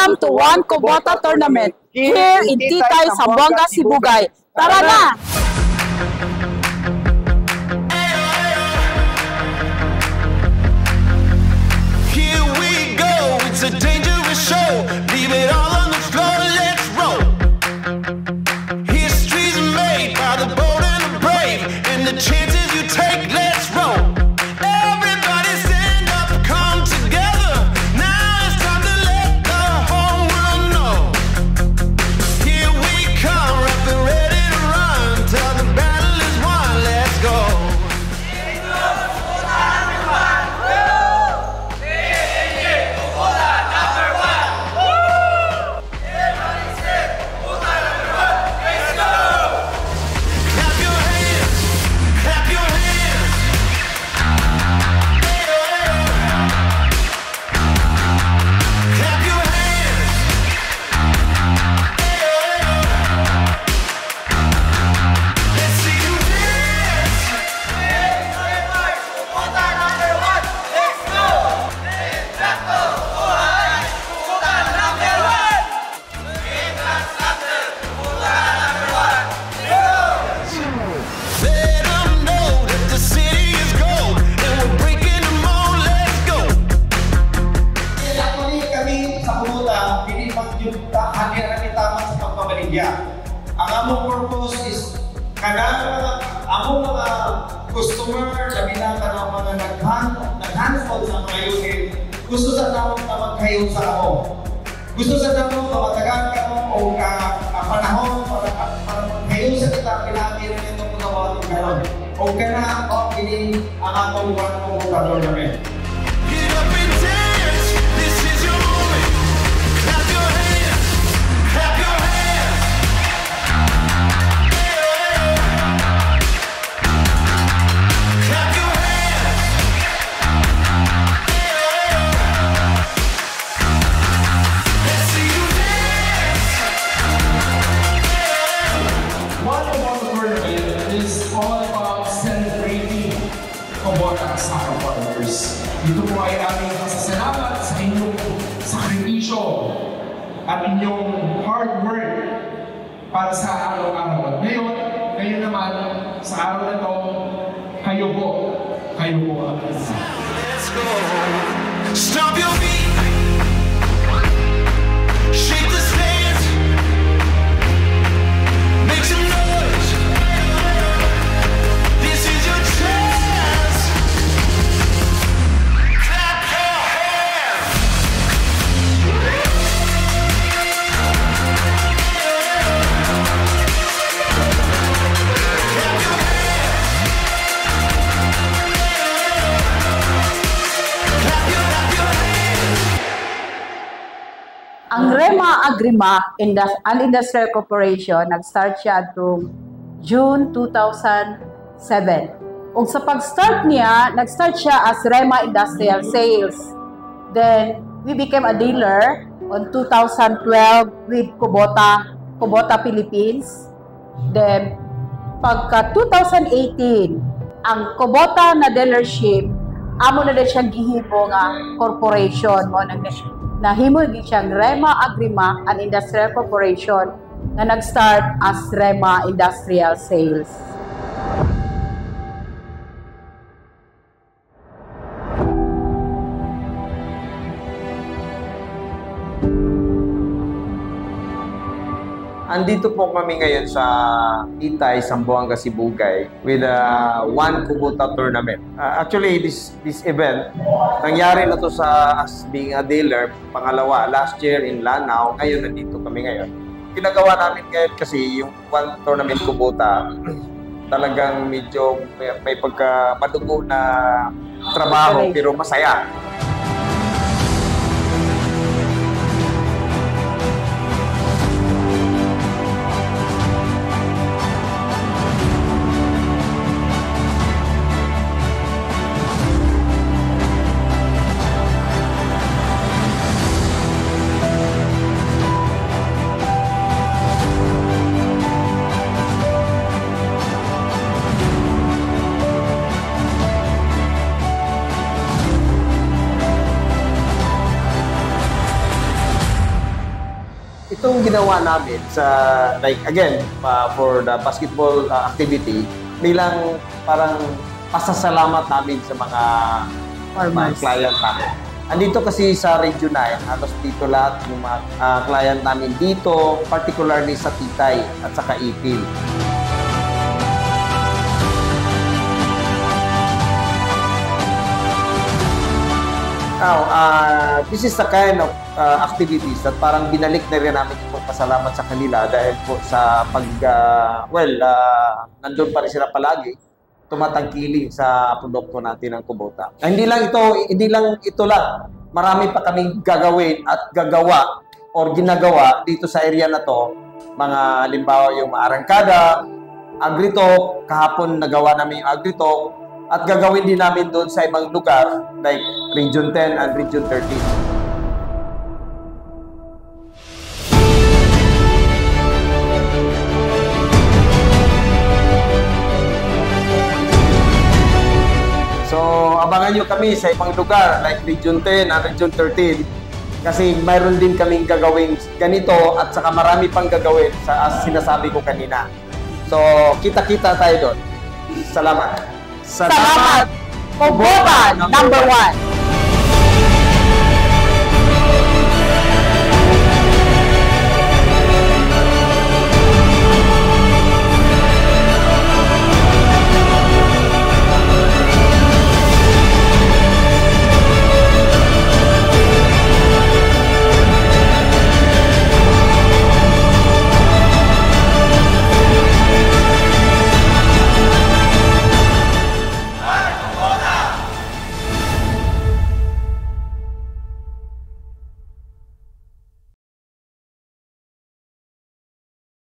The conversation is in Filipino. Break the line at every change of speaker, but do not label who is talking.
Welcome to One Kubota Tournament here in Titay, Zamboanga, Sibugay. Tara na!
Here we go, it's a dangerous show. Leave it all on the floor, let's roll. History's made by the bold and the brave, and the chances you take, let's roll. Everybody stand up, come together. Now it's time to let the whole world know. Here we come, up and ready to run till the battle is won, let's go.
Ang among purpose is kanang among mga customer, labi na kanang mga nag-handhold sa mga unit, gusto sa namong na magkayo sa ako. Gusto sa namong na matagal ka mo o panahon para magkayo sa kita, pinakir nito kung nawalan ng karon. O kana o ini ang atong One Kubota Tournament.
Get up and dance, this is your moment. Clap your hands, clap your hands. Clap your hands. Let's see you dance.
One Kubota Tournament is all about celebrating Kubota soccer partners. Dito po ay aming pasasalamat sa inyong sakripisyo at inyong hard work para sa araw-araw. At ngayon naman, sa araw na ito, kayo po ang
Let's go. Stomp your feet. Shake the stands. Make some noise. This is your chance. Clap your hands. Clap your hands. Clap your hands.
Ang Rema Agrima Industrial Corporation, nag-start siya noong June 2007. Ug sa pag-start niya, nag-start siya as Rema Industrial Sales. Then, we became a dealer on 2012 with Kubota Philippines. Then, pagka 2018, ang Kubota na dealership, amo na din siyang gihimo nga corporation mo nahimo gid siyang Rema Agrima and Industrial Corporation nga nag-start as Rema Industrial Sales.
Andito po kami ngayon sa Titay, Zamboanga, Sibugay with One Kubota Tournament. Actually, this event, nangyari na to sa as being a dealer, pangalawa, last year in Lanao. Ngayon, nandito kami ngayon. Ginagawa namin ngayon kasi yung One Tournament Kubota, talagang medyo may pagka-madugo na trabaho pero masaya. itong ginawa namin sa, like, again, for the basketball activity, bilang parang pasasalamat namin sa mga client namin. Andito kasi sa Region 9, halos dito lahat ng mga client namin dito, particularly sa Titay at saka Ipil. Now, this is the kind of activities that parang binalik na rin namin yung pasalamat sa kanila dahil po sa nandun pa rin sila palagi, tumatangkiling sa produkto natin ng Kubota. Hindi lang ito lang. Marami pa kaming gagawin at gagawa or ginagawa dito sa area na to. Mga halimbawa yung Arangkada, Agritalk, kahapon nagawa namin yung Agritalk, at gagawin din namin doon sa ibang lugar like Region 10 and Region 13. So, abangan nyo kami sa ibang lugar like Region 10 and Region 13 kasi mayroon din kaming gagawin ganito at saka marami pang gagawin as sinasabi ko kanina. So, kita-kita tayo doon. Salamat!
Salamat! Kubota #1!